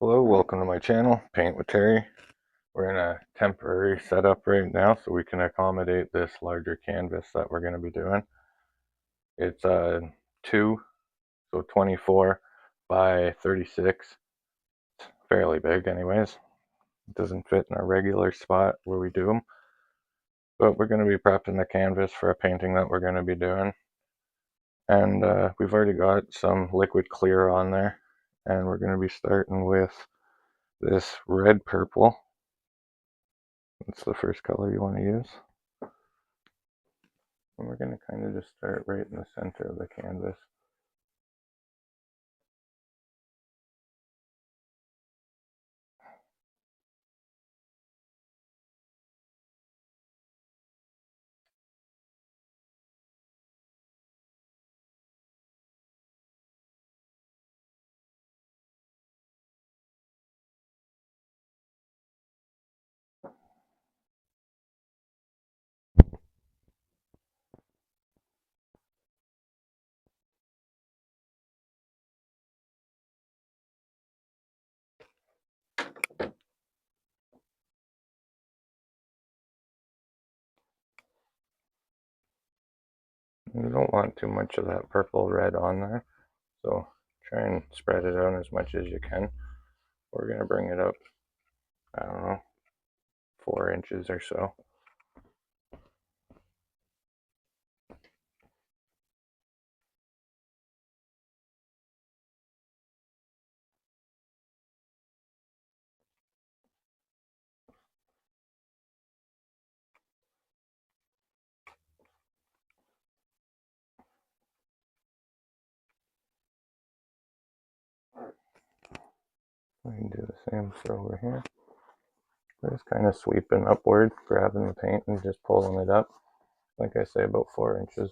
Hello, welcome to my channel, Paint with Terry. We're in a temporary setup right now so we can accommodate this larger canvas that we're going to be doing. It's 24 by 36. It's fairly big anyways. It doesn't fit in our regular spot where we do them. But we're going to be prepping the canvas for a painting that we're going to be doing. And we've already got some liquid clear on there. And we're going to be starting with this red purple. That's the first color you want to use. And we're going to kind of just start right in the center of the canvas. You don't want too much of that purple red on there, so try and spread it out as much as you can. We're going to bring it up, I don't know, 4 inches or so. We can do the same for over here. We're just kind of sweeping upward, grabbing the paint and just pulling it up. Like I say, about 4 inches.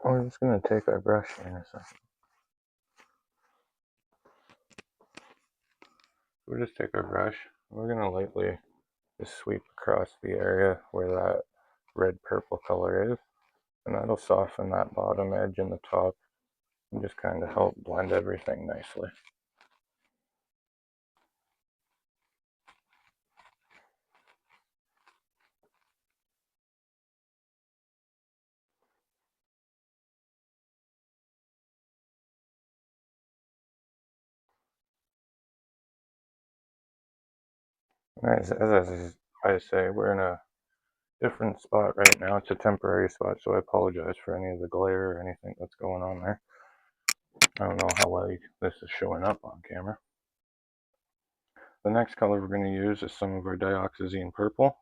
We're just going to take our brush here in a second. We'll just take our brush. We're going to lightly just sweep across the area where that red purple color is, and that'll soften that bottom edge and the top and just kind of help blend everything nicely. As I say, we're in a different spot right now. It's a temporary spot, so I apologize for any of the glare or anything that's going on there. I don't know how well this is showing up on camera. The next color we're going to use is some of our dioxazine purple.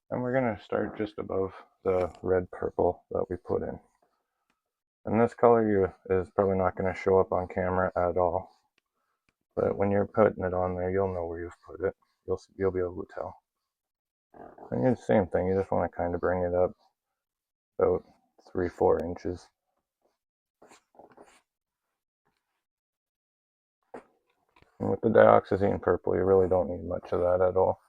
And we're going to start just above the red purple that we put in. And this color is probably not going to show up on camera at all. But when you're putting it on there, you'll know where you've put it. You'll be able to tell. And it's the same thing, you just want to kind of bring it up about 3-4 inches. And with the dioxazine purple, you really don't need much of that at all.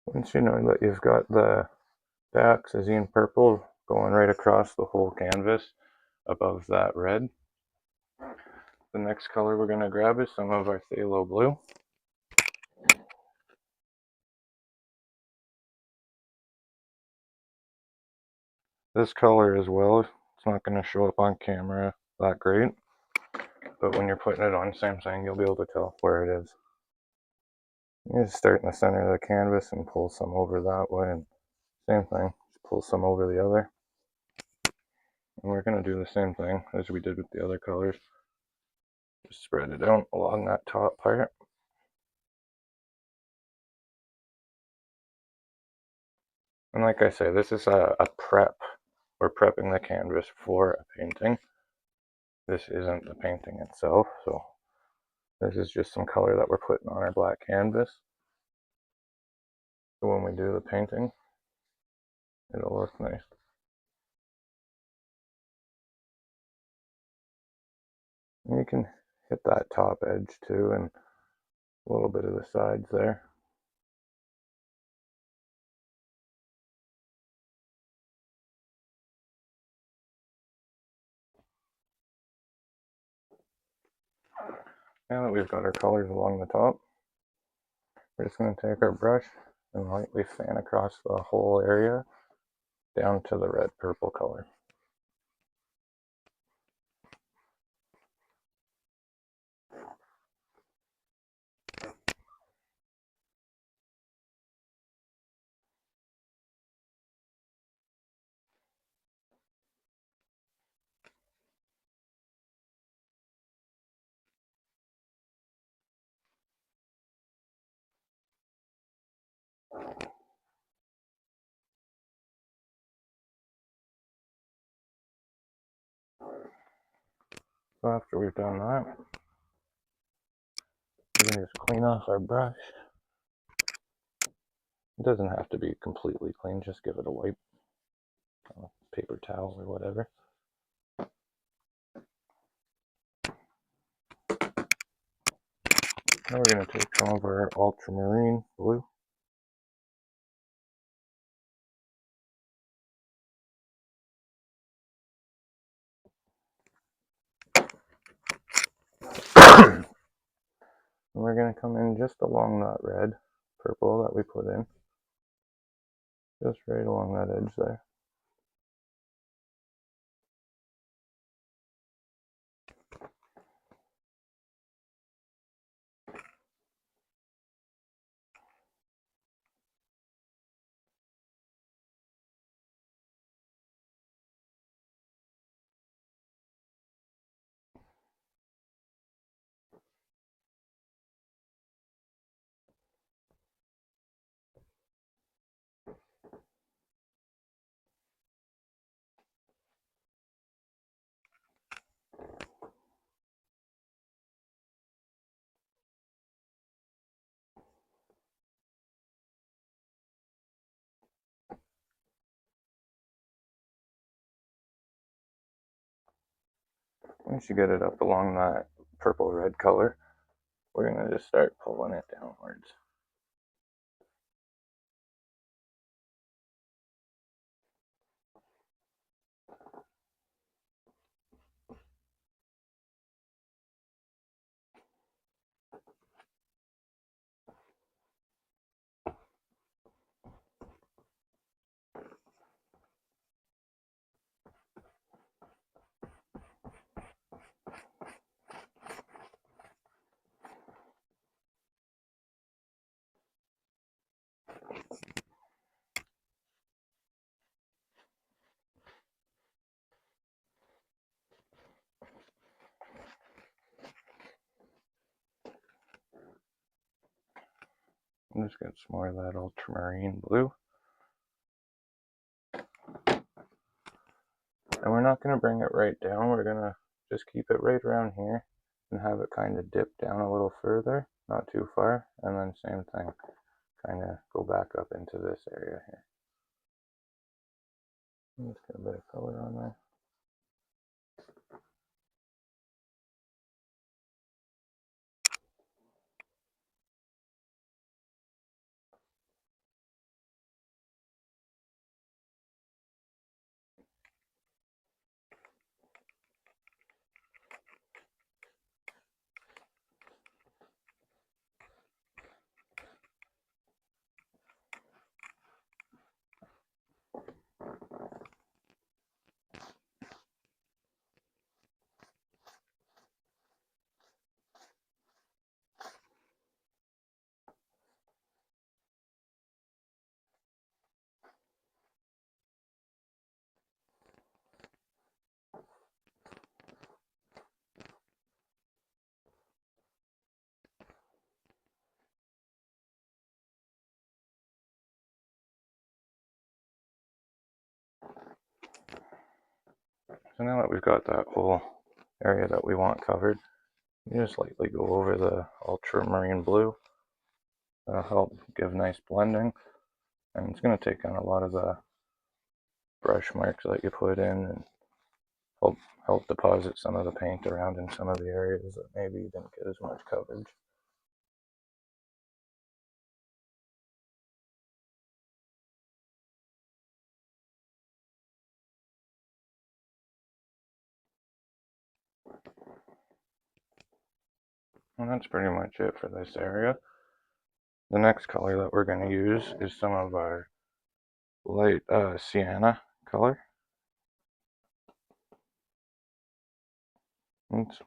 Once you know that you've got the dioxazine purple going right across the whole canvas above that red. The next color we're going to grab is some of our phthalo blue. This color as well, it's not going to show up on camera that great, but when you're putting it on same thing, you'll be able to tell where it is. You just start in the center of the canvas and pull some over that way, and same thing, just pull some over the other. And we're going to do the same thing as we did with the other colors. Just spread it out along that top part. And like I say, this is a prep. We're prepping the canvas for a painting. This isn't the painting itself, so this is just some color that we're putting on our black canvas. So when we do the painting, it'll look nice. And you can hit that top edge too, and a little bit of the sides there. Now that we've got our colors along the top, we're just going to take our brush and lightly fan across the whole area down to the red purple color. So after we've done that, we're going to just clean off our brush. It doesn't have to be completely clean, just give it a wipe, paper towel or whatever. Now we're going to take some of our ultramarine blue. And we're going to come in just along that red purple that we put in. Just right along that edge there. Once you get it up along that purple red color, we're going to just start pulling it downwards. And just get some more of that ultramarine blue. And we're not going to bring it right down, we're going to just keep it right around here and have it kind of dip down a little further, not too far, and then same thing, kind of go back up into this area here. Let's get a bit of color on there. So now that we've got that whole area that we want covered, you just lightly go over the ultramarine blue. That'll help give nice blending, and it's going to take on a lot of the brush marks that you put in and help deposit some of the paint around in some of the areas that maybe you didn't get as much coverage. And that's pretty much it for this area. The next color that we're going to use is some of our light sienna color.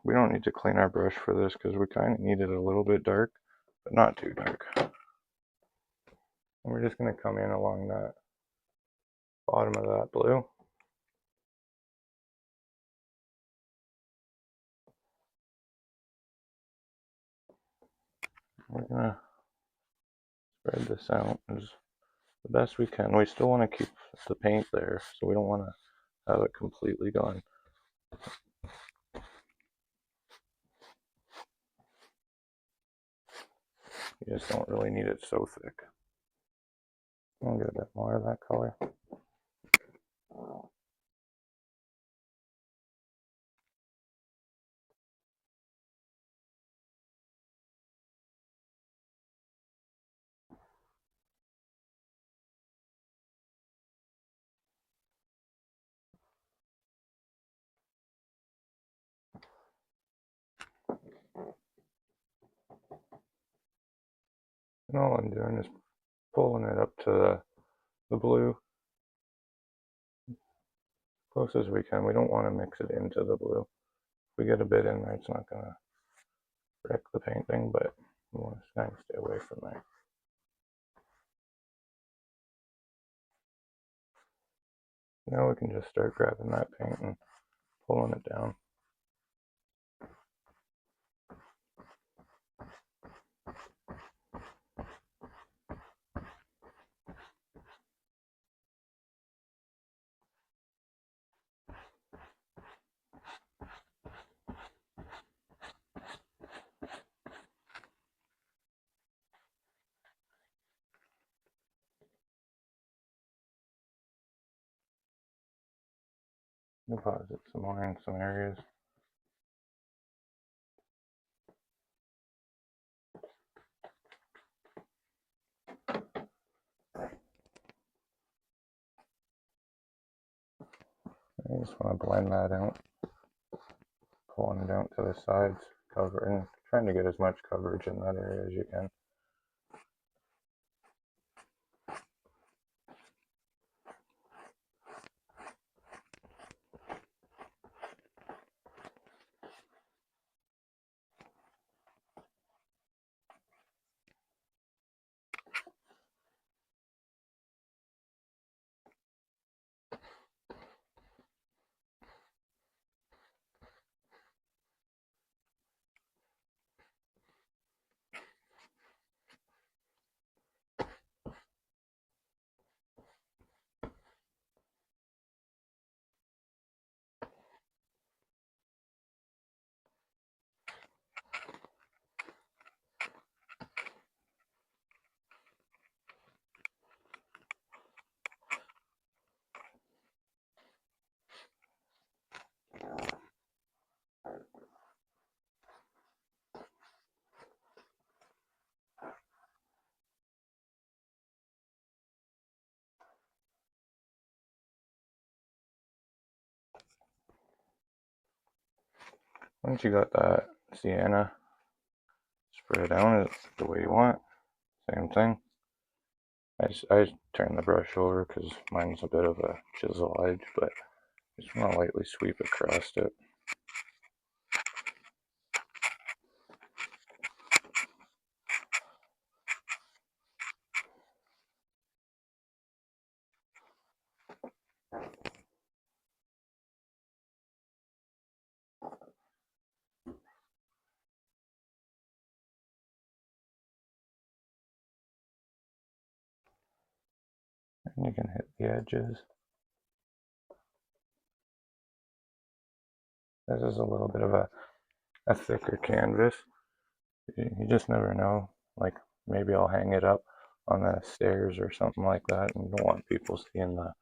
We don't need to clean our brush for this because we kind of need it a little bit dark, but not too dark. And we're just going to come in along that bottom of that blue. We're going to spread this out as the best we can. We still want to keep the paint there, so we don't want to have it completely gone. You just don't really need it so thick. I'll get a bit more of that color. And all I'm doing is pulling it up to the blue as close as we can. We don't want to mix it into the blue. If we get a bit in there, it's not going to wreck the painting, but we want to kind of stay away from there. Now we can just start grabbing that paint and pulling it down. Deposit some more in some areas. I just want to blend that out, pulling it out to the sides, covering, trying to get as much coverage in that area as you can. Once you got that sienna spread out the way you want, same thing. I turn the brush over because mine's a bit of a chisel edge, but I just want to lightly sweep across it. And you can hit the edges. This is a little bit of a thicker canvas. You just never know. Like, maybe I'll hang it up on the stairs or something like that, and you don't want people seeing the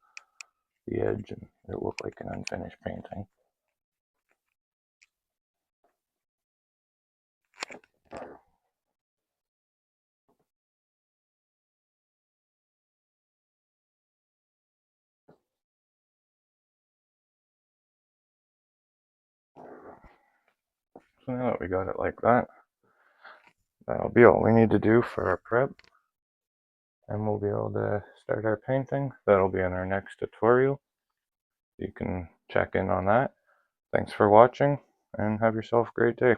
edge and it look like an unfinished painting. So now that we got it like that, that'll be all we need to do for our prep, and we'll be able to start our painting. That'll be in our next tutorial. You can check in on that. Thanks for watching, and have yourself a great day.